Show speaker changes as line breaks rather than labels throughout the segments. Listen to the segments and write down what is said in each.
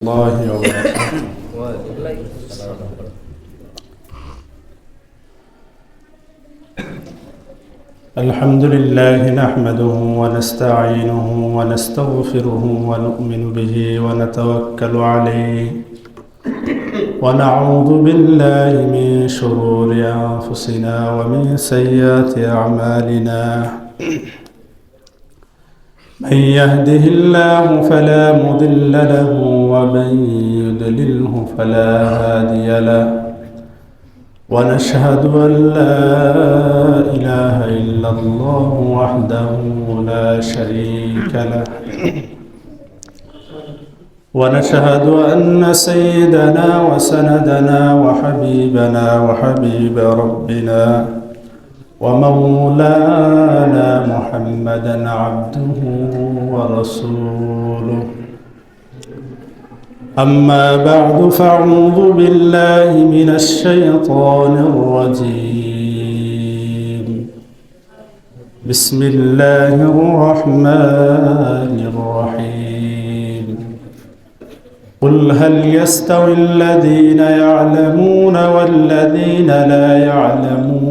الله وبركاته. الحمد لله نحمده ونستعينه ونستغفره ونؤمن به ونتوكل عليه ونعوذ بالله من شرور أنفسنا ومن سيئات أعمالنا من يهده الله فلا مضل له ومن يضلله فلا هادي له ونشهد أن لا إله إلا الله وحده لا شريك له ونشهد أن سيدنا وسندنا وحبيبنا وحبيب ربنا ومولانا محمدا عبده ورسوله أما بعد فأعوذ بالله من الشيطان الرجيم بسم الله الرحمن الرحيم قل هل يستوي الذين يعلمون والذين لا يعلمون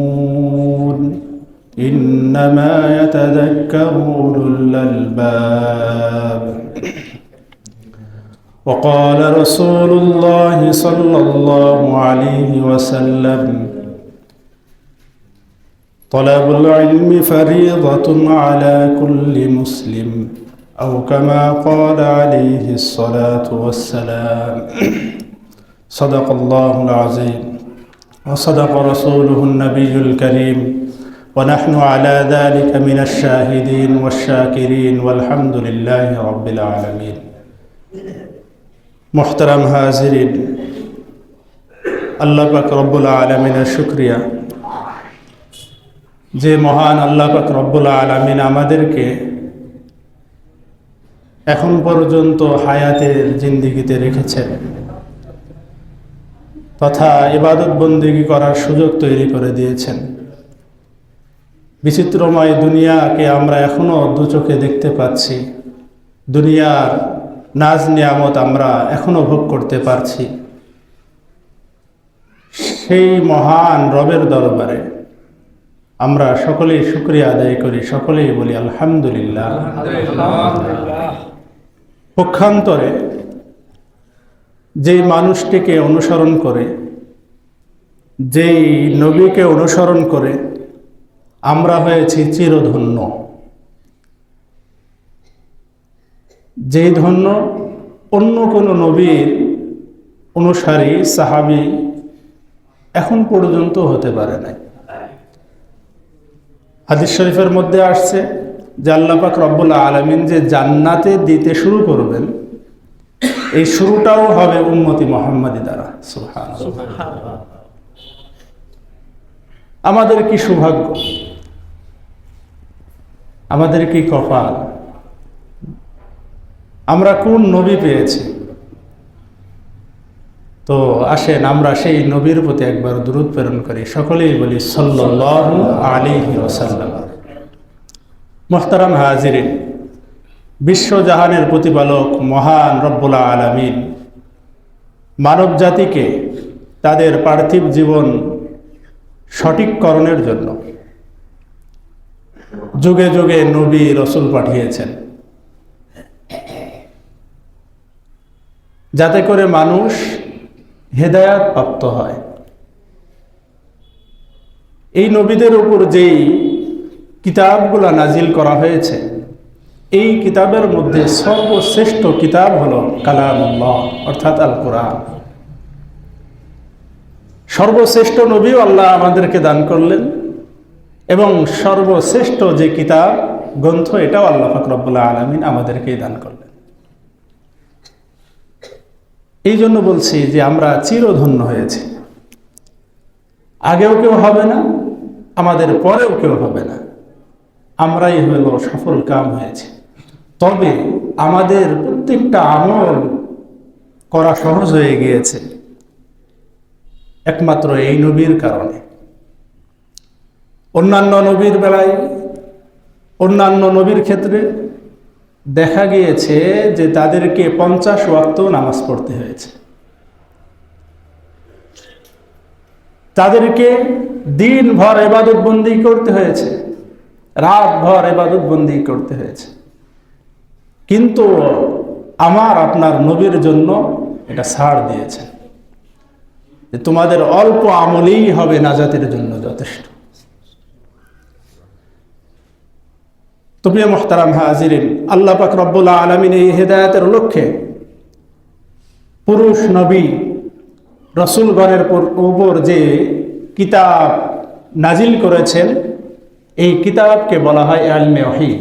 إنما يتذكر أولو الألباب وقال رسول الله صلى الله عليه وسلم طلب العلم فريضة على كل مسلم أو كما قال عليه الصلاة والسلام صدق الله العظيم وصدق رسوله النبي الكريم ونحن على ذلك من الشاهدين والشاكرين والحمد لله رب العالمين محترم হাজিরিন আল্লাহ পাক রব্বুল আলামিনের শুকরিয়া যে মহান আল্লাহ পাক রব্বুল আলামিন আমাদেরকে এখন পর্যন্ত হায়াতের জিন্দেগিতে রেখেছেন তথা ইবাদত বন্দেগী করার সুযোগ তৈরি করে দিয়েছেন। বিচিত্রময় দুনিয়াকে আমরা এখনো দু চোখে দেখতে পাচ্ছি, দুনিয়ার নাজ নিয়ামত আমরা এখনো ভোগ করতে পারছি। সেই মহান রবের দরবারে আমরা সকলেই শুকরিয়া আদায় করি, সকলেই বলি আলহামদুলিল্লাহ। পক্ষান্তরে যেই মানুষটিকে অনুসরণ করে, যেই নবীকে অনুসরণ করে আমরা হয়েছি চিরধন্য, যেই ধন্য অন্য কোনো নবীর অনুসারী সাহাবী এখন পর্যন্ত হতে পারে নাই। হাদিস শরীফের মধ্যে আসছে যে আল্লাহ পাক রব্বুল আলামিন যে জান্নাতে দিতে শুরু করবেন, এই শুরুটাও হবে উম্মতি মুহাম্মাদি দ্বারা। সুবহানাল্লাহ। আমাদের কি সৌভাগ্য, আমাদের কি কপাল, আমরা কোন নবী পেয়েছি। তো আসেন আমরা সেই নবীর প্রতি একবার দুরূদ প্রেরণ করি, সকলেই বলি সাল্লাল্লাহু আলাইহি ওয়াসাল্লাম। মুহতারাম হাজিরিন, বিশ্বজাহানের প্রতিপালক মহান রব্বুল আলামিন মানব জাতিকে তাদের পার্থিব জীবন সঠিককরণের জন্য যুগে যুগে নবী রসুল পাঠিয়েছেন, যাতে করে মানুষ হেদায়াত প্রাপ্ত হয়। এই নবীদের উপর যেই কিতাবগুলো নাজিল করা হয়েছে, এই কিতাবের মধ্যে সর্বশ্রেষ্ঠ কিতাব হলো কালামুল্লাহ অর্থাৎ আল কোরআন। সর্বশ্রেষ্ঠ নবীও আল্লাহ আমাদেরকে দান করলেন এবং সর্বশ্রেষ্ঠ যে কিতাব গ্রন্থ এটাও আল্লাহ পাক রব্বুল আলামিন আমাদেরকেই দান করলেন। এই জন্য বলছি যে আমরা চিরধন্য হয়েছি। আগেও কেউ হবে না, আমাদের পরেও কেউ হবে না, আমরাই হইল সফল কাম হয়েছে। তবে আমাদের প্রত্যেকটা আমল করা সহজ হয়ে গিয়েছে একমাত্র এই নবীর কারণে। অন্যান্য নবীর বেলায়, অন্যান্য নবীর ক্ষেত্রে দেখা গিয়েছে যে তাদেরকে 50 ওয়াক্ত নামাজ পড়তে হয়েছে, তাদেরকে দিনভর ইবাদত বন্দি করতে হয়েছে, রাতভর ইবাদত বন্দি করতে হয়েছে, কিন্তু আমার আপনার নবীর জন্য এটা ছাড় দিয়েছে যে তোমাদের অল্প আমলেই হবে নাজাতের জন্য যথেষ্ট। তো প্রিয় মুহতারাম হাজিরিন, আল্লাহ পাক রব্বুল আলামিন এই হেদায়েতের লক্ষ্যে পুরুষ নবী রাসূলগণের উপর যে কিতাব নাজিল করেছেন, এই কিতাবকে বলা হয় ইলমে ওহী।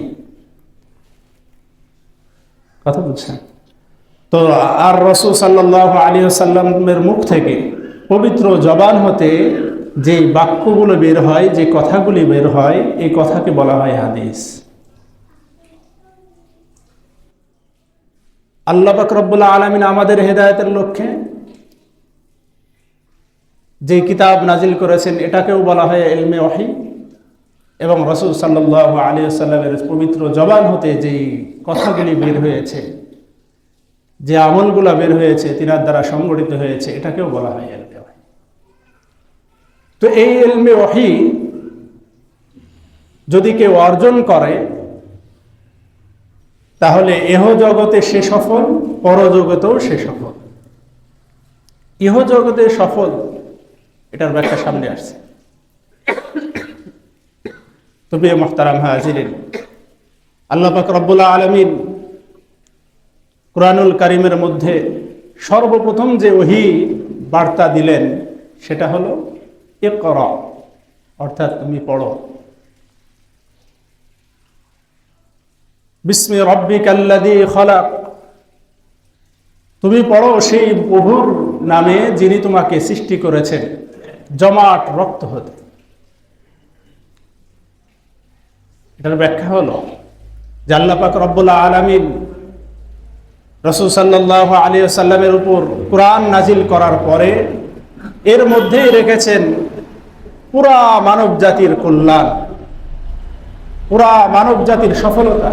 কথা বুঝছেন তো? আর রাসূল সাল্লাল্লাহু আলাইহি ওয়াসাল্লামের মুখ থেকে পবিত্র জবান হতে যে বাক্যগুলো বের হয়, যে কথাগুলি বের হয়, এই কথাকে বলা হয় হাদিস। আল্লাহ পাক রব্বুল আলামিন আমাদের হেদায়েতের লক্ষ্যে যে কিতাব নাজিল করেছেন এটাকেও বলা হয় ইলমে ওহী, এবং রাসূল সাল্লাল্লাহু আলাইহি ওয়াসাল্লামের পবিত্র জবান হতে যেই কথাগুলি বের হয়েছে, যে আমলগুলো বের হয়েছে, তিনার দ্বারা সংগঠিত হয়েছে, এটাকেও বলা হয় ইলমে ওহী। তো এই ইলমে ওহী যদি কেউ অর্জন করে তাহলে ইহ জগতে সে সফল, পরজগতেও সে সফল। ইহ জগতে সফল, এটার ব্যাখ্যা সামনে আসছে। তো প্রিয় মুহতারাম হাজিরিন, আল্লাহ পাক রব্বুল আলামিন কুরআনুল কারীমের মধ্যে সর্বপ্রথম যে ওহী বার্তা দিলেন সেটা হলো ইকরা, অর্থাৎ তুমি পড়ো। বিসমি রাব্বিকাল্লাযী খলাক, তুমি পড়ো সেই প্রভুর নামে যিনি তোমাকে সৃষ্টি করেছেন জমাট রক্ত হতে। এটার ব্যাখ্যা হলো যে আল্লাহ পাক রব্বুল আলামিন রাসূল সাল্লাল্লাহু আলাইহি ওয়াসাল্লামের উপর কুরআন নাজিল করার পরে এর মধ্যেই রেখেছেন পুরা মানব জাতির কল্যাণ, পুরা মানব জাতির সফলতা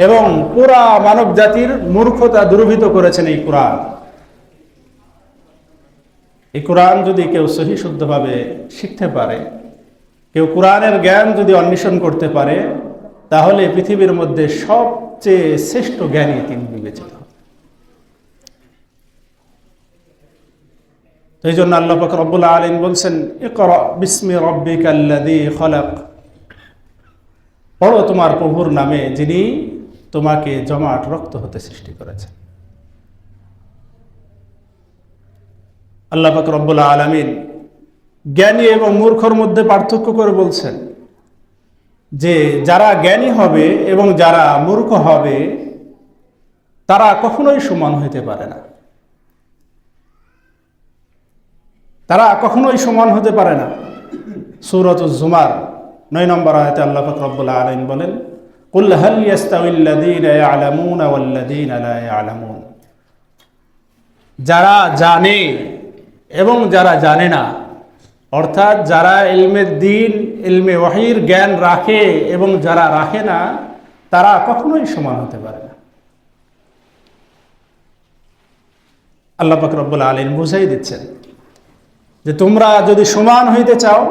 এবং পুরা মানব জাতির মূর্খতা দূরীভূত করেছেন এই কোরআন। এই কোরআন যদি কেউ সহি শুদ্ধভাবে শিখতে পারে, কেউ কোরআনের জ্ঞান যদি অন্বেষণ করতে পারে, তাহলে পৃথিবীর মধ্যে সবচেয়ে শ্রেষ্ঠ জ্ঞানী তিনি বিবেচিত। তো এই জন্য আল্লাহ পাক রব্বুল আলামিন বলছেন ইকরা বিসমি রাব্বিকাল্লাযী খলাক, পড়ো তোমার প্রভুর নামে যিনি তোমাকে জমাট রক্ত হতে সৃষ্টি করেছেন। আল্লাহ পাক রব্বুল আলামিন জ্ঞানী এবং মূর্খর মধ্যে পার্থক্য করে বলছেন যে যারা জ্ঞানী হবে এবং যারা মূর্খ হবে তারা কখনোই সমান হইতে পারে না, তারা কখনোই সমান হতে পারে না। সূরাতুজ জুমার 9 নম্বর আয়াতে আল্লাহ পাক রব্বুল আলামিন বলেন কুল হাল ইয়াস্তাউিল্লাযীনা ইয়ালামুনা ওয়াল্লাযীনা লা ইয়ালামুন, যারা জানে এবং যারা জানে না, অর্থাৎ যারা ইলমে দ্বীন, ইলমে ওহীর জ্ঞান রাখে এবং যারা রাখে না, তারা কখনোই সমান হতে পারে না। আল্লাহ পাক রব্বুল আলামিন বুঝাই দিচ্ছেন যে তোমরা যদি সমান হইতে চাও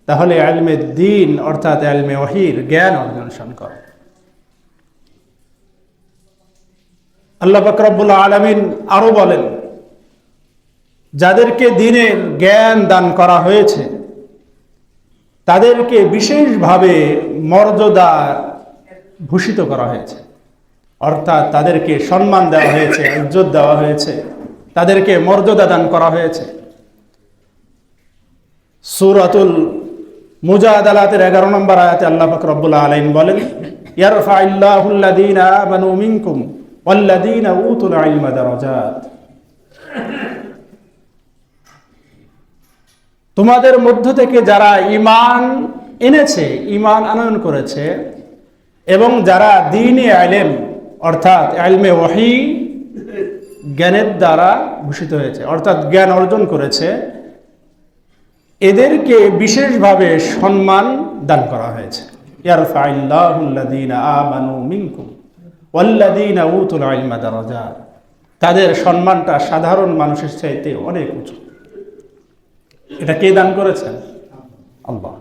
তাহলে ইলমে দ্বীন অর্থাৎ ইলমে ওহীর জ্ঞান অন্বেষণ করো। আল্লাহ পাক রব্বুল আলামিন আরো বলেন যাদেরকে দ্বীনের জ্ঞান দান করা হয়েছে তাদেরকে বিশেষভাবে মর্যাদা ভূষিত করা হয়েছে, অর্থাৎ তাদেরকে সম্মান দেওয়া হয়েছে, ইজ্জত দেওয়া হয়েছে, তাদেরকে মর্যাদা দান করা হয়েছে। সূরাতুল মুজাদালাতের 11 নম্বর আয়াতে আল্লাহ পাক রব্বুল আলামিন বলেন ইয়ারফাইল্লাহুল্লাযীনা আমানু মিনকুম ওয়াল্লাযীনা উতুল ইলমা দারাজাত, তোমাদের মধ্য থেকে যারা ঈমান এনেছে, ঈমান আনয়ন করেছে এবং যারা দ্বীনে ইলম অর্থাৎ ইলমে ওহী জ্ঞানের দ্বারা ভূষিত হয়েছে, অর্থাৎ জ্ঞান অর্জন করেছে, এদেরকে বিশেষভাবে সম্মান দান করা হয়েছে। ইয়ারফাইল্লাহুল্লাযীনা আমানু মিনকুম ওয়াল্লাযীনা উতুল ইলমা দারাজাত। তাদের সম্মানটা সাধারণ মানুষের চাইতে অনেক উঁচু। এটা কে দান করেছেন? আল্লাহ।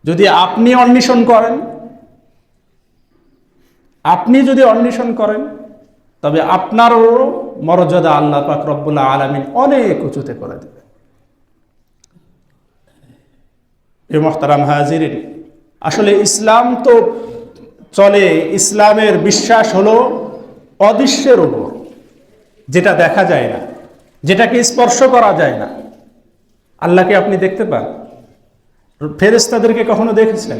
যদি আপনি অন্বেষণ করেন, তবে আপনারও মর্যাদা আল্লাহ পাক রব্বুল আলামিন অনেক উঁচুতে করে দেবে। এ মুহতারাম হাজিরিন, আসলে ইসলাম তো চলে, ইসলামের বিশ্বাস হলো অদৃশ্যের উপর, যেটা দেখা যায় না, যেটাকে স্পর্শ করা যায় না। আল্লাহকে আপনি দেখতে পান? ফেরেশতাদেরকে কখনো দেখেছেন?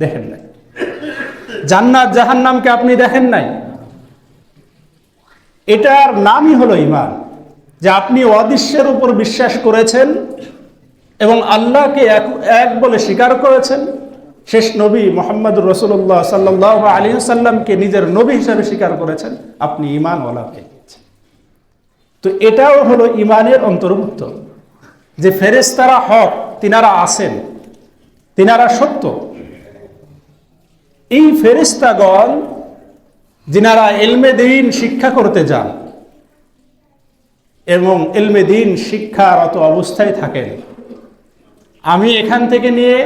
দেখেন নাই। জান্নাত জাহান্নামকে আপনি দেখেন নাই। এটার নামই হলো ঈমান, যে আপনি অদৃশ্যের উপর বিশ্বাস করেছেন এবং আল্লাহকে এক বলে স্বীকার করেছেন। শেষ নবী মুহাম্মদুর রাসূলুল্লাহ সাল্লাল্লাহু আলাইহি ওয়াসাল্লামকে নিজের নবী হিসেবে স্বীকার করেছেন। আপনি ঈমানওয়ালা হয়ে গেছেন। তো এটাও হলো ঈমানের অন্তর্ভুক্ত, যে ফেরেশতারা হক, তিনারা আছেন, তিনারা সত্য। এই ফেরেশতাগণ যিনারা ইলমে দ্বীন শিক্ষা করতে যান এবং ইলমে দ্বীন শিক্ষারত অবস্থায় থাকেন, আমি এখান থেকে নিয়ে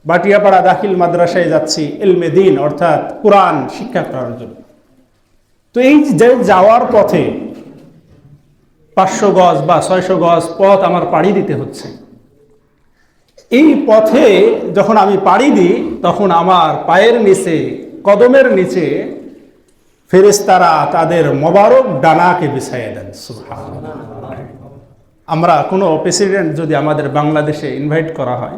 বাটিয়াপাড়া দাখিল মাদ্রাসায় যাচ্ছি ইলমে দ্বীন অর্থাৎ কোরআন শিক্ষা করার জন্য। তো এই যে যাওয়ার পথে 500 গজ বা 600 গজ পথ আমার পাড়ি দিতে হচ্ছে। এই পথে যখন আমি পাড়ি দিই, তখন আমার পায়ের নিচে, কদমের নিচে ফেরেশতারা তাদের মোবারক ডানাকে বিছাইয়ে দেন। সুবহানাল্লাহ। আমরা কোনো প্রেসিডেন্ট যদি আমাদের বাংলাদেশে ইনভাইট করা হয়,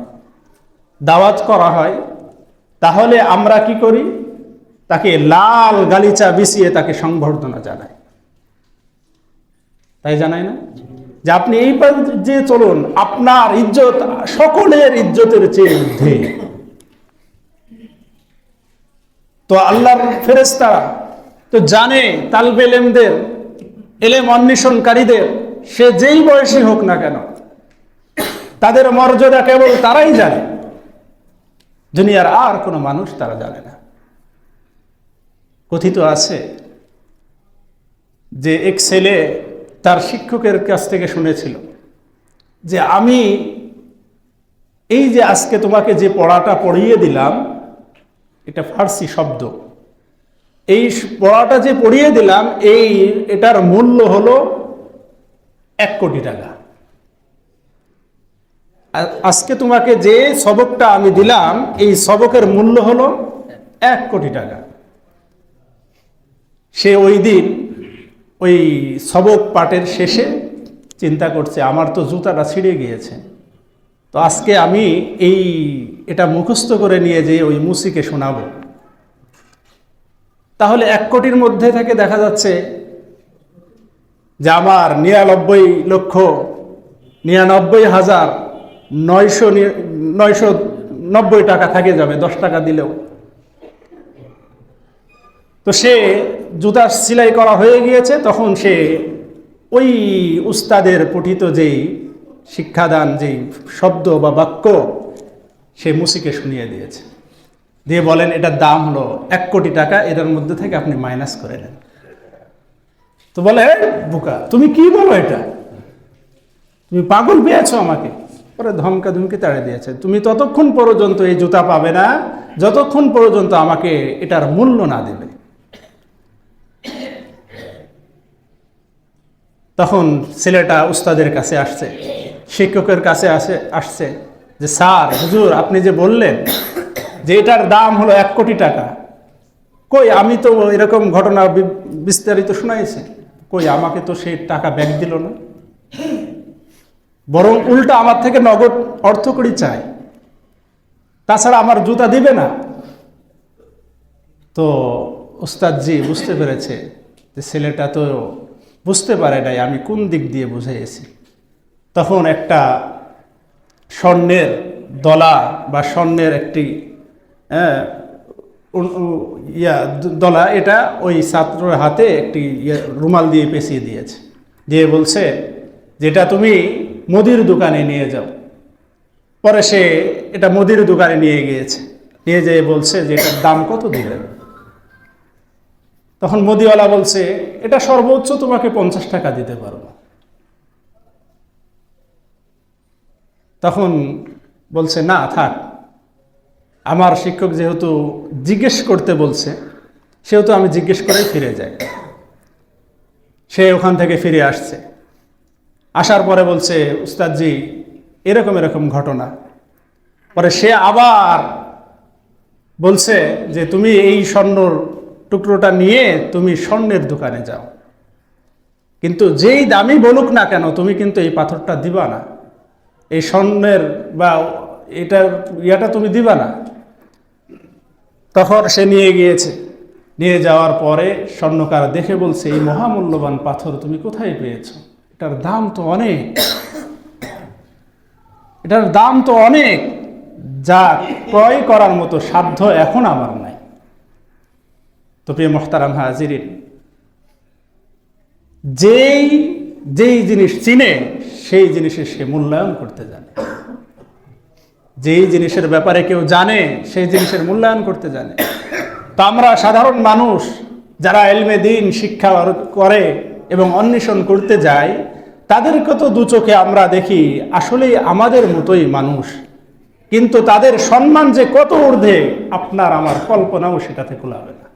দাওয়াত করা হয়, তাহলে আমরা কি করি? তাকে লাল গালিচা বিছিয়ে তাকে সংবর্ধনা জানাই, তাই জানাই না? যে আপনি এই পথ যে চলুন, আপনার ইজ্জত সকলের ইজ্জতের চেয়ে ঊর্ধ্বে। তো আল্লাহর ফেরেশতারা তো জানে তালবে ইলমদের, ইলম অন্বেষণকারীদের, সে যেই বয়সী হোক না কেন, তাদের মর্যাদা কেবল তারাই জানে, দুনিয়ার আর কোনো মানুষ তারা জানে না। কথিত আছে যে এক ছেলে তার শিক্ষকের কাছ থেকে শুনেছিল যে আমি এই যে আজকে তোমাকে যে পড়াটা পড়িয়ে দিলাম, এটা ফার্সি শব্দ, এই পড়াটা যে পড়িয়ে দিলাম এটার মূল্য হলো 1 কোটি টাকা। আজকে তোমাকে যে সবকটা আমি দিলাম, এই সবকের মূল্য হলো 1 কোটি টাকা। সে ওই দিন ওই সবক পাঠের শেষে চিন্তা করছে, আমার তো জুতাটা ছিঁড়ে গিয়েছে, তো আজকে আমি এটা মুখস্থ করে নিয়ে যেয়ে ওই মুসিকে শোনাবো। তাহলে 1 কোটির মধ্যে থেকে দেখা যাচ্ছে যে আমার 99,99,990 টাকা থাকে যাবে 10 টাকা দিলেও। তো সে জুতা সেলাই করা হয়ে গিয়েছে, তখন সে ওই উস্তাদের পঠিত যেই শিক্ষাদান, যেই শব্দ বা বাক্য, সে মুসিকে শুনিয়ে দিয়েছে, দিয়ে বলেন এটার দাম হলো 1 কোটি টাকা, এটার মধ্যে থেকে আপনি মাইনাস করে নেন। তো বলে, বোকা তুমি কি বলো, এটা তুমি পাগল পেয়েছো আমাকে। পরে ধমকা ধমকি তাড়ে দিয়েছে, তুমি ততক্ষণ পর্যন্ত এই জুতা পাবে না যতক্ষণ পর্যন্ত আমাকে এটার মূল্য না দেবে। তখন ছেলেটা উস্তাদের কাছে আসছে, শিক্ষকের কাছে আসছে যে স্যার, হুজুর আপনি যে বললেন যে এটার দাম হলো 1 কোটি টাকা, কই আমি তো এরকম ঘটনা বিস্তারিত শোনাইছি, কই আমাকে তো সেই টাকা ব্যাক দিল না, বরং উল্টা আমার থেকে নগদ অর্থকড়ি চায়, তাছাড়া আমার জুতা দিবে না। তো উস্তাদজি বুঝতে পেরেছে যে ছেলেটা তো বুঝতে পারে নাই আমি কোন দিক দিয়ে বুঝাইছি। তখন একটা স্বর্ণের দলা বা স্বর্ণের একটি দলা, এটা ওই ছাত্রের হাতে একটি রুমাল দিয়ে পেঁচিয়ে দিয়েছে, দিয়ে বলছে যেটা তুমি মুদির দোকানে নিয়ে যাও। পরে সে এটা মুদির দোকানে নিয়ে গিয়েছে। নিয়ে যেয়ে বলছে যে এটার দাম কত দিলেন? তখন মুদিওয়ালা বলছে এটা সর্বোচ্চ তোমাকে 50 টাকা দিতে পারবো। তখন বলছে না থাক, আমার শিক্ষক যেহেতু জিজ্ঞেস করতে বলছে সেহেতু আমি জিজ্ঞেস করেই ফিরে যাই। সে ওখান থেকে ফিরে আসছে, আসার পরে বলছে উস্তাদজি এরকম এরকম ঘটনা। পরে সে আবার বলছে যে তুমি এই স্বর্ণর টুকরোটা নিয়ে তুমি স্বর্ণের দোকানে যাও, কিন্তু যেই দামি বলুক না কেন তুমি কিন্তু এই পাথরটা দিবা না, এই স্বর্ণের বা এটার ইয়াটা তুমি দিবা না। তখন সে নিয়ে গিয়েছে, নিয়ে যাওয়ার পরে স্বর্ণকার দেখে বলছে এই মহামূল্যবান পাথর তুমি কোথায় পেয়েছো? এটার দাম তো অনেক, এটার দাম তো অনেক, যা ক্রয় করার মতো সাধ্য এখন আমার নাই। তো প্রিয় মুহতারাম হাজিরিন, যেই জিনিস চিনে সেই জিনিসের সে মূল্যায়ন করতে জানে, যেই জিনিসের ব্যাপারে কেউ জানে সেই জিনিসের মূল্যায়ন করতে জানে। তো আমরা সাধারণ মানুষ যারা ইলমে দ্বীন শিক্ষা করে এবং অন্বেষণ করতে যায়, তাদেরকে তো দু চোখে আমরা দেখি আসলেই আমাদের মতোই মানুষ, কিন্তু তাদের সম্মান যে কত ঊর্ধ্বে আপনার আমার কল্পনাও সেটাতে কুলাবে না।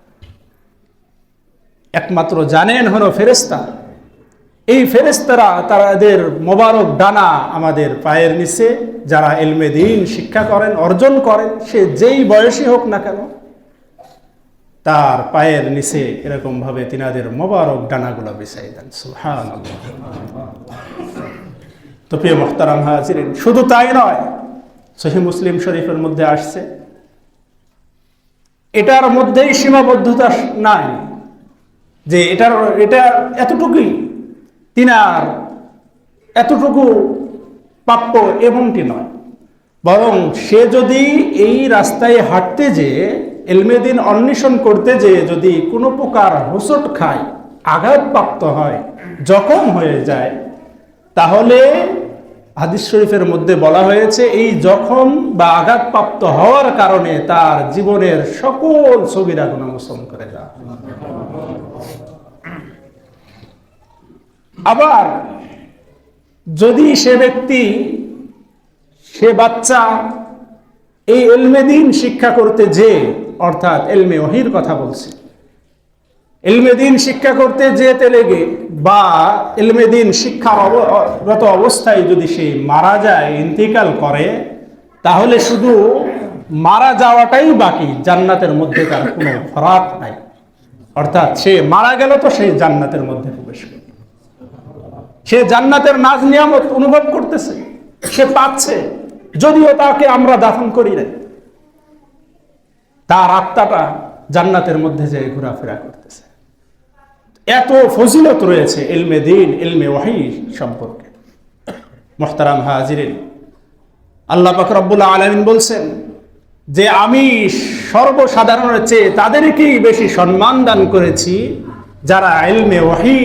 একমাত্র জানেন হলো ফেরেশতা। এই ফেরেশতারা তাদের মোবারক ডানা আমাদের পায়ের নিচে, যারা ইলমে দ্বীন শিক্ষা করেন অর্জন করেন, সে যেই বয়সী হোক না কেন তার পায়ের নিচে এরকম ভাবে তিনাদের মোবারক ডানাগুলো বিছাই দেন। সুবহানাল্লাহ। তো প্রিয় মুহতারাম হাজিরিন, শুধু তাই নয়, সহিহ মুসলিম শরীফের মধ্যে আসছে এটার মধ্যেই সীমাবদ্ধতা নাই যে এটা এতটুকুই তিনার এতটুকু প্রাপ্য, এমনটি নয়। বরং সে যদি এই রাস্তায় হাঁটতে যেয়ে ইলমে দ্বীন অন্বেষণ করতে যেয়ে যদি কোনো প্রকার হোঁচট খায়, আঘাতপ্রাপ্ত হয়, জখম হয়ে যায়, তাহলে হাদিস শরীফের মধ্যে বলা হয়েছে এই জখম বা আঘাতপ্রাপ্ত হওয়ার কারণে তার জীবনের সকল সগীরা গুনাহ মোচন করে দেওয়া। আবার যদি সে বাচ্চা এই ইলমে দ্বীন শিক্ষা করতে যে, অর্থাৎ ইলমে ওহীর কথা বলছে, ইলমে দ্বীন শিক্ষা করতে যেতে লেগে বা ইলমে দ্বীন শিক্ষারত অবস্থায় যদি সে মারা যায়, ইন্তিকাল করে, তাহলে শুধু মারা যাওয়াটাই বাকি, জান্নাতের মধ্যে তার কোনো ফরাক নাই। অর্থাৎ সে মারা গেল তো সে জান্নাতের মধ্যে প্রবেশ করবে, সে জান্নাতের নাজ নিয়ামত অনুভব করতেছে, সে পাচ্ছে, যদিও তাকে আমরা দাফন করি নাই, তার আত্মাটা জান্নাতের মধ্যে যে ঘোরাফেরা করতেছে। এত ফজিলত রয়েছে ইলমে দ্বীন, ইলমে ওহী সম্পর্কে। মুহতারাম হাজিরিন, আল্লাহ পাক রব্বুল আলামিন বলছেন যে আমি সর্বসাধারণের চেয়ে তাদেরকেই বেশি সম্মান দান করেছি যারা ইলমে ওহী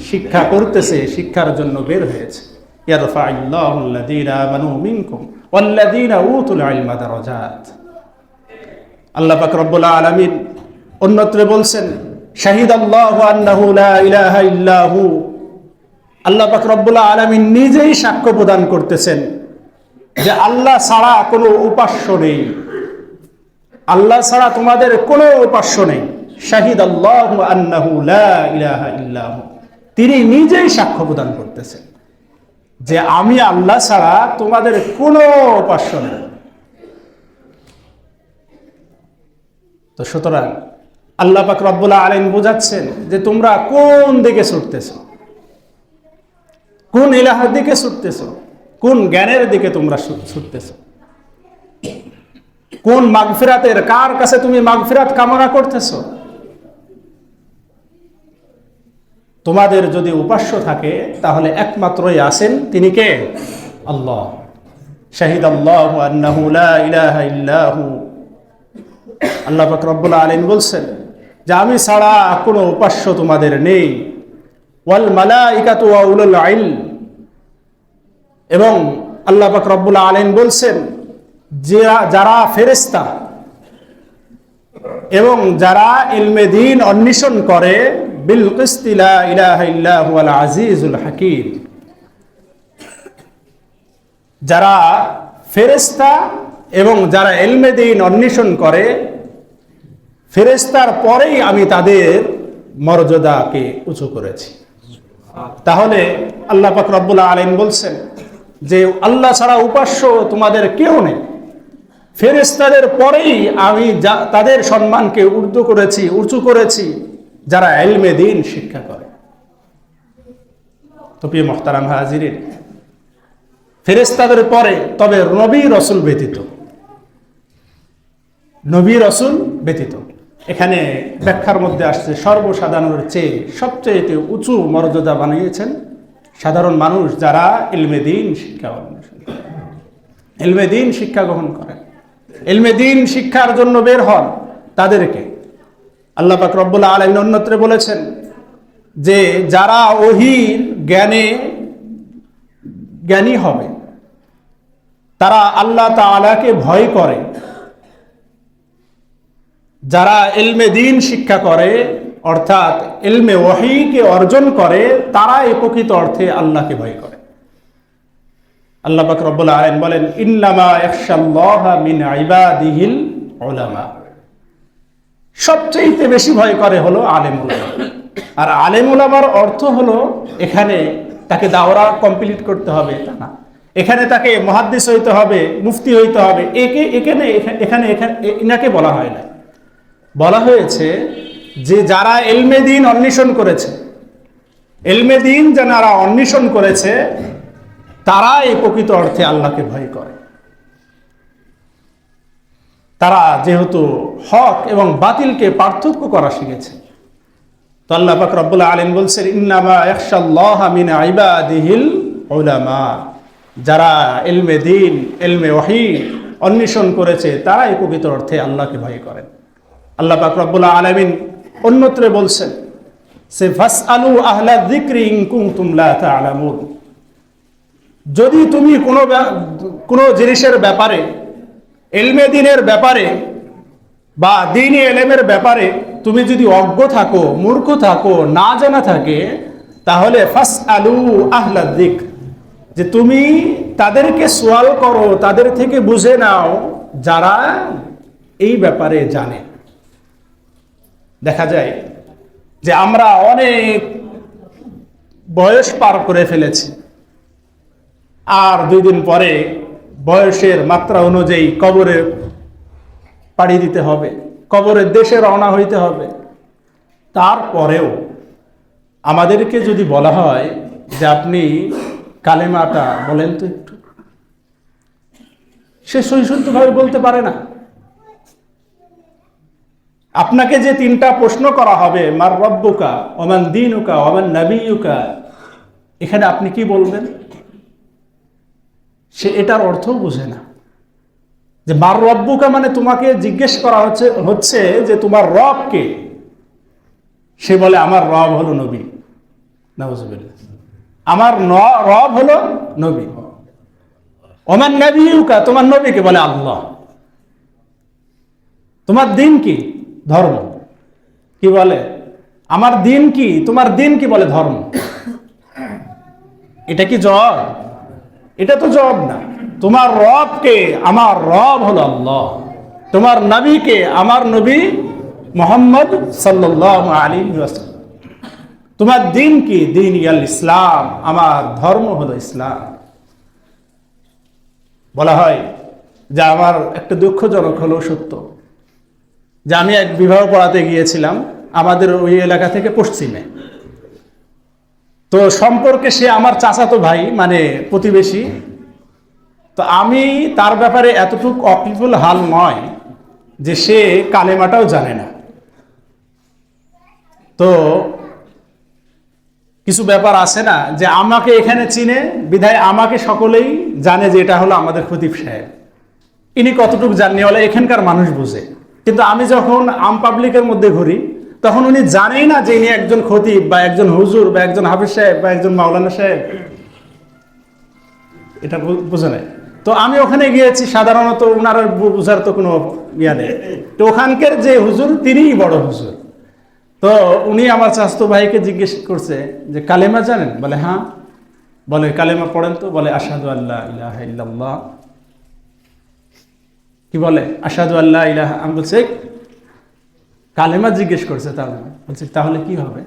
শিক্ষা করতেছে, শিক্ষার জন্য বের হয়েছে। ইয়ারফা'ুল্লাহু আল্লাযীনা আমানু মিনকুম ওয়াল্লাযীনা উতুল ইলমা দারাজাত। আল্লাহ পাক রব্বুল আলামিন অন্যত্র বলছেন শাহিদাল্লাহু আন্নাহু লা ইলাহা ইল্লাহু। আল্লাহ পাক রব্বুল আলামিন নিজেই সাক্ষ্য প্রদান করতেছেন যে আল্লাহ ছাড়া কোনো উপাস্য নেই, আল্লাহ ছাড়া তোমাদের কোনো উপাস্য নেই। শাহিদাল্লাহু আন্নাহু লা ইলাহা ইল্লাহু, তিনি নিজেই সাক্ষ্য প্রদান করতেছেন যে আমি আল্লাহ ছাড়া তোমাদের কোনো উপাস্য নেই। তো সুতরাং আল্লাহ পাক রব্বুল আলামিন বোঝাচ্ছেন যে তোমরা কোন দিকে ছুটতেছ, কোন ইলাহার দিকে ছুটতেছ, কোন জ্ঞানের দিকে তোমরা ছুটতেছ, কোন মাগফিরাতের, কার কাছে তুমি মাগফিরাত কামনা করতেছ। তোমাদের যদি উপাস্য থাকে তাহলে একমাত্রই আছেন, তিনি কে? আল্লাহ। শাহিদাল্লাহু আন্নাহু লা ইলাহা ইল্লাহু। আল্লাহ পাক রব্বুল আলামিন বলছেন যে আমি ছাড়া কোনো উপাস্য তোমাদের নেই। ওয়াল মালাইকাতু ওয়া উলুল ইলম। এবং আল্লাহ পাক রব্বুল আলামিন বলছেন যারা ফেরেশতা এবং যারা ইলমে দ্বীন অন্বেষণ করে বিল কিসতি লা ইলাহা ইল্লা হুয়াল আজিজুল হাকীম, যারা ফেরেশতা এবং যারা ইলমে দ্বীন অন্বেষণ করে, ফেরেশতার পরেই আমি তাদের মর্যাদাকে উঁচু করেছি। তাহলে আল্লাহ পাক রব্বুল আলামিন বলছেন যে আল্লাহ ছাড়া উপাস্য তোমাদের কেউ নেই, ফেরেশতাদের পরেই আমি তাদের সম্মানকে উঁচু করেছি যারা ইলমে দ্বীন শিক্ষা করে। তো প্রিয় মুহতারাম হাজিরিন, ফেরেশতাদের পরে তবে নবী রাসূল ব্যতীত, নবী রাসূল ব্যতীত, এখানে ব্যাখ্যার মধ্যে আসছে সর্বসাধারণের চেয়ে সবচেয়ে উঁচু মর্যাদা বানিয়েছেন সাধারণ মানুষ যারা ইলমে দ্বীন শিক্ষা অন্বেষণ করে, ইলমে দ্বীন শিক্ষা গ্রহণ করেন, ইলমে দ্বীন শিক্ষার জন্য বের হন। তাদেরকে আল্লাহ পাক রব্বুল আলামিন অন্যত্র বলেছেন যে যারা ওহীর জ্ঞানী হবে, তারা আল্লাহ তাআলাকে ভয় করে, যারা ইলমে দ্বীন শিক্ষা করে অর্থাৎ ইলমে ওহীকে অর্জন করে, তারা এই প্রকৃত অর্থে আল্লাহকে ভয় করে। আল্লাহ পাক রব্বুল আলামিন বলেন ইন্নামা ইয়াখশাল্লাহা মিন ইবাদিহিল উলামা, সবচেয়ে বেশি ভয় করে হলো আলেম উলামা। আর আলেম উলামার অর্থ হলো এখানে তাকে দাওরা কমপ্লিট করতে হবে তা না, এখানে তাকে মুহাদ্দিস হইতে হবে, মুফতি হইতে হবে, এখানে এনাকে বলা হয় না। বলা হয়েছে যে যারা ইলমে দ্বীন অন্বেষণ করেছে, ইলমে দ্বীন যারা অন্বেষণ করেছে তারা এই প্রকৃত অর্থে আল্লাহকে ভয় করে। তারা যেহেতু হক এবং বাতিলকে পার্থক্য করা শিখেছে। তো আল্লাহ পাক রব্বুল আলামিন বলছেন ইন্নামা ইয়াখশাল্লাহা মিন ইবাদিহিল উলামা, যারা ইলমে দ্বীন ইলমে ওহী অন্বেষণ করেছে তারা এই প্রকৃত অর্থে আল্লাহকে ভয় করেন। আল্লাহ পাক রব্বুল আলামিন অন্যত্র বলছেন সে ফাসআলু আহলা যিকরি ইন কুনতুম লা তা'লামুন, যদি তুমি কোনো জিনিসের ব্যাপারে, ইলমে দ্বীনের ব্যাপারে বা দ্বীনি ইলমের ব্যাপারে তুমি যদি অজ্ঞ থাকো, মূর্খ থাকো, না জানা থাকে, তাহলে ফাসআলু আহলা যিকর, যে তুমি তাদেরকে সওয়াল করো, তাদের থেকে বুঝে নাও যারা এই ব্যাপারে জানে। দেখা যায় যে আমরা অনেক বয়স পার করে ফেলেছি, আর 2 দিন পরে বয়সের মাত্রা অনুযায়ী কবরে পাড়ি দিতে হবে, কবরের দেশে রওনা হইতে হবে। তারপরেও আমাদেরকে যদি বলা হয় যে আপনি কালেমাটা বলেন তো একটু, সে সহিষ্ণুভাবে বলতে পারে না। আপনাকে যে 3টা প্রশ্ন করা হবে, মার রব্বুকা ওমান দীনুকা ওমান নবিয়ুকা, এখানে আপনি কি বলবেন? সে এটার অর্থও বুঝে না। যে মার রব্বুকা মানে তোমাকে জিজ্ঞেস করা হচ্ছে যে তোমার রব কে? সে বলে আমার রব হলো নবী। নাউজুবিল্লাহ, আমার রব হলো নবী। ওমান নবিয়ুকা, তোমার নবীকে বলে আল্লাহ। তোমার দিন কি? ধর্ম। কি বলে? আমার দিন কি? তোমার দিন কি? বলে ধর্ম। এটা কি জবাব? এটা তো জবাব না। তোমার রব কে? আমার রব হলো আল্লাহ। তোমার নবী কে? আমার নবী মুহাম্মদ সাল্লাল্লাহু আলাইহি ওয়াসাল্লাম। তোমার দিন কি? দিন ইয়াল ইসলাম, আমার ধর্ম হলো ইসলাম। বলা হয় যে আমার একটা দুঃখজনক হলো সত্য যে আমি এক বিবাহ পড়াতে গিয়েছিলাম আমাদের ওই এলাকা থেকে পশ্চিমে। তো সম্পর্কে সে আমার চাচাতো ভাই, মানে প্রতিবেশী। তো আমি তার ব্যাপারে এতটুকু অকিফুল হাল নয় যে সে কালেমাটাও জানে না। তো কিছু ব্যাপার আছে না যে আমাকে এখানে চিনে বিধায় আমাকে সকলেই জানে যে এটা হলো আমাদের খতিব সাহেব। ইনি কতটুকু জাননি বলে এখানকার মানুষ বুঝে, কিন্তু আমি যখন আম পাবলিকের মধ্যে ঘুরি তখন উনি জানেই না যে ইনি একজন খতিব বা একজন হুজুর বা একজন হাফিজ সাহেব বা একজন মাওলানা সাহেব, এটা বুঝে নাই। তো আমি ওখানে গিয়েছি, সাধারণত ওনার বুঝার তো কোনো ইয়া নেই। তো ওখানকার যে হুজুর তিনিই বড় হুজুর। তো উনি আমার চাচাতো ভাইকে জিজ্ঞেস করছে যে কালেমা জানেন? বলে হ্যাঁ। বলে কালেমা পড়েন তো। বলে আশহাদু আল্লা ইলাহা ইল্লাল্লাহ। কি বলে? আশহাদু আল্লা ইলাহা। আমি বলছি কালেমা জিজ্ঞেস করছে, তাহলে বলছি তাহলে কি হবে?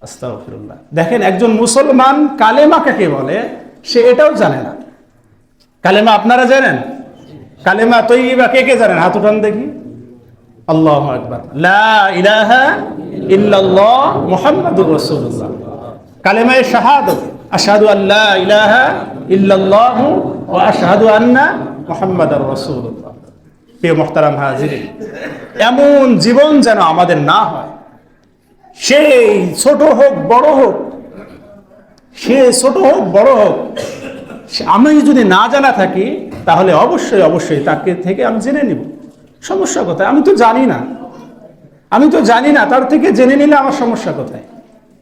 আস্তাগফিরুল্লাহ। দেখেন, একজন মুসলমান কালেমা কাকে বলে সে এটাও জানে না। কালেমা আপনারা জানেন? কালেমা তৈয়্যিবা কে কে জানেন? হাত উঠান দেখি। আল্লাহু আকবার। লা ইলাহা ইল্লাল্লাহ মুহাম্মাদুর রাসূলুল্লাহ। কালেমায়ে শাহাদাত, আশহাদু আল্লা ইলাহা ইল্লাল্লাহ ওয়া আশহাদু আন্না মুহাম্মাদার রাসূলুল্লাহ। প্রিয় মুহতারাম হাজিরিন, এমন জীবন যেন আমাদের না হয়। সেই ছোট হোক বড় হোক, সে ছোট হোক বড় হোক, আমি যদি না জানা থাকি তাহলে অবশ্যই অবশ্যই তাকে থেকে আমি জেনে নিব। সমস্যা কোথায়? আমি তো জানি না, তার থেকে জেনে নিলে আমার সমস্যা কোথায়?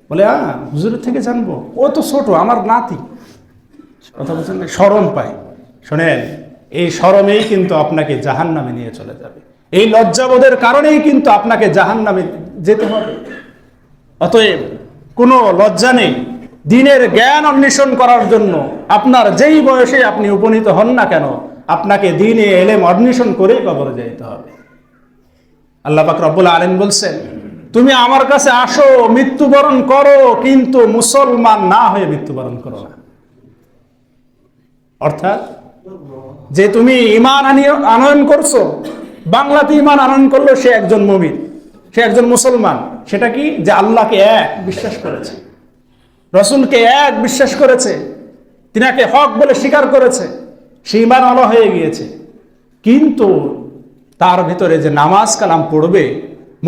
বলে হুজুরের থেকে জানবো, ও তো ছোট, আমার নাতি। কথা বলছেন না? শরম পায়। শোনেন, এই শরমেই কিন্তু আপনাকে জাহান্নামে নিয়ে চলে যাবে। এই লজ্জাবোধের কারণেই কিন্তু আপনাকে জাহান্নামে যেতে হবে। অতএব কোনো লজ্জা নেই। দ্বীনের জ্ঞান অন্বেষণ করার জন্য আপনার যেই বয়সে আপনি উপনীত হন না কেন, আপনাকে দ্বীনে ইলম অন্বেষণ করেই কবরে যেতে হবে। আল্লাহ পাক রব্বুল আলামিন বলছেন, তুমি আমার কাছে আসো, মৃত্যুবরণ করো, কিন্তু মুসলমান না হয়ে মৃত্যুবরণ করো না। অর্থাৎ যে তুমি ঈমান আনয়ন করছো, বাংলাতে ঈমান আনয়ন করলো সে একজন মুমিন, সে একজন মুসলমান। সেটা কি? যে আল্লাহকে এক বিশ্বাস করেছে, রসুলকে এক বিশ্বাস করেছে, তিনাকে হক বলে স্বীকার করেছে, সে ঈমানওয়ালা হয়ে গিয়েছে। কিন্তু তার ভিতরে যে নামাজ কালাম পড়বে,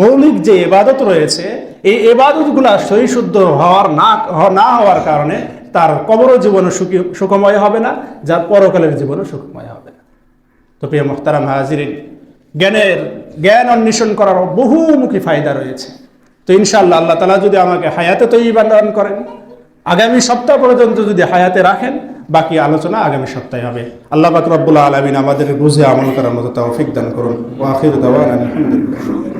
মৌলিক যে ইবাদত রয়েছে, এই ইবাদতগুলা সহিশুদ্ধ না হওয়ার কারণে তার কবর জীবনও সুখময় হবে না, যার পরকালের জীবনও সুখময় হবে না। তো প্রিয় মুহতারাম হাজিরিন, জ্ঞান অন্বেষণ করার বহুমুখী ফায়দা রয়েছে। তো ইনশাআল্লাহ আল্লাহ তাআলা যদি আমাকে হায়াতে তৈয়্যিবা দান করেন, আগামী সপ্তাহ পর্যন্ত যদি হায়াতে রাখেন, বাকি আলোচনা আগামী সপ্তাহে হবে। আল্লাহ পাক রব্বুল আলামিন আমাদের বুঝে আমল করার মতো তৌফিক দান করুন। ওয়া আখিরু দাওয়ানা আলহামদুলিল্লাহ।